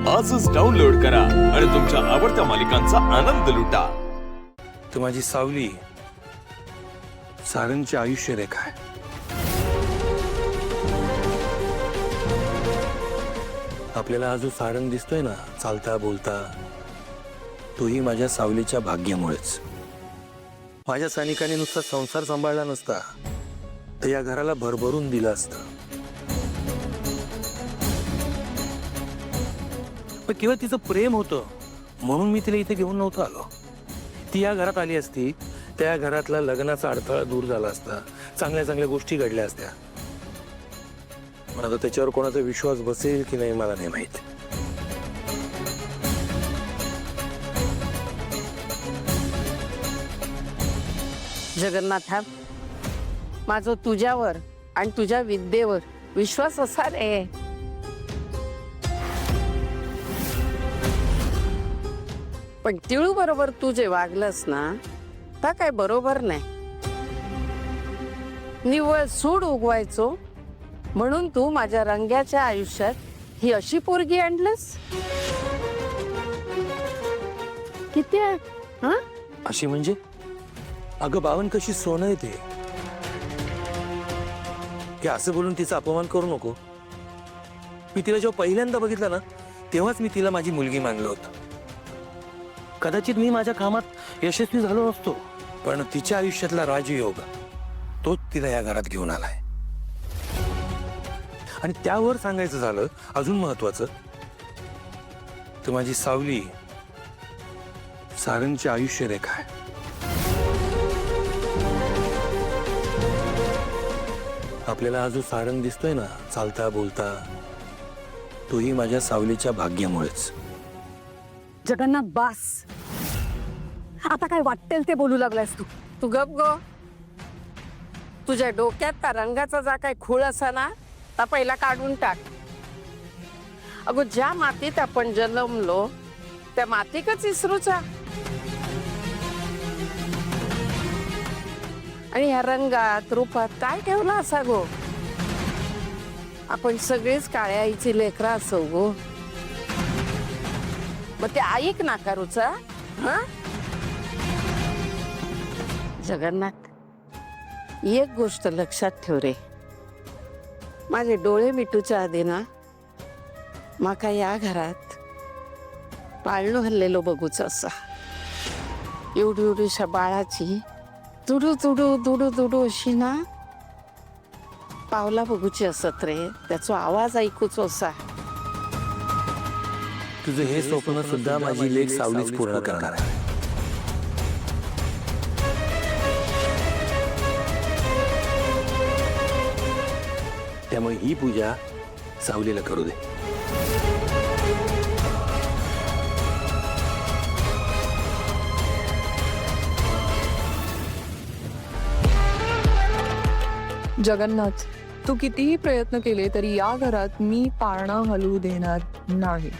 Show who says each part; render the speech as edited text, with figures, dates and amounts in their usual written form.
Speaker 1: आजच डाउनलोड करा आणि तुमच्या आवडत्या मालिकांचा आनंद लुटा।
Speaker 2: तू माझी सावली, सारंगची आयुष्य रेखा आहे। आपल्याला आज जो सारंग दिसतोय ना, चालता बोलता, तोही माझ्या सावलीच्या भाग्यामुळेच। माझ्या सैनिकांनी नुसता संसार सांभाळला नसता तर या घराला भरभरून दिलं असतं। पण केवळ तिचं प्रेम होतं म्हणून मी तिला इथे घेऊन नव्हतो आलो। ती या घरात आली असती, त्या घरातला लग्नाचा अडथळा दूर झाला असता, चांगल्या चांगल्या गोष्टी घडल्या असत्या। पण आता त्याच्यावर कोणाचा विश्वास बसेल की नाही मला नाही माहित।
Speaker 3: जगन्नाथा, माझा तुझ्यावर आणि तुझ्या विद्येवर विश्वास असा रे। पण तिळू बरोबर तू जे वागलंस ना, ता काय बरोबर नाही। निव्वळ सूड उगवायचो म्हणून तू माझ्या रंग्याच्या आयुष्यात ही अशी पोरगी आणलंस। किती आहे हा?
Speaker 2: अशी म्हणजे? अगं बावन कशी सोनं येते हे असं बोलून तिचा अपमान करू नको। मी तिला जेव्हा पहिल्यांदा बघितलं ना, तेव्हाच मी तिला माझी मुलगी मानलं होतं। कदाचित मी माझ्या कामात यशस्वी झालो नसतो, पण तिच्या आयुष्यातला राजयोग तोच तिला या घरात घेऊन आलाय। आणि त्यावर सांगायचं झालं अजून महत्वाचं, तर माझी सावली, सारंगची आयुष्य रेखा आहे। आपल्याला आज जो सारंग दिसतोय ना, चालता बोलता, तोही माझ्या सावलीच्या भाग्यामुळेच।
Speaker 4: जगन्नाथ बास, आता काय वाटेल ते बोलू लागलास तू।
Speaker 3: तू गप गो। तुझ्या डोक्यात त्या रंगाचा जा काय खूळ असा ना, ता पहिला काढून टाक। अगो, ज्या मातीत आपण जन्मलो त्या मातीकच इसरूचा। आणि ह्या रंगात रूपात काय ठेवलं असा गो? आपण सगळेच काळ्या आईची लेकरं असो गो। मग ते ऐक नाकारूचा हा? जगन्नाथ, एक गोष्ट लक्षात ठेव रे, माझे डोळे मिटूच्या आधी ना माका या घरात पाळणू हल्लेलो बघूच असा। एवढी एवढीशा बाळाची तुडू तुडू दुडू दुडू अशी ना पावला बघूची असत रे, त्याचा आवाज ऐकूच असा।
Speaker 2: तुझं हे स्वप्न सुद्धा माझी लेक सावलीच पूर्ण करणार आहे। त्यामुळे ही पूजा सावलीला करू दे।
Speaker 5: जगन्नाथ, तू कितीही प्रयत्न केले तरी या घरात मी पाळणा हलवू देणार नाही।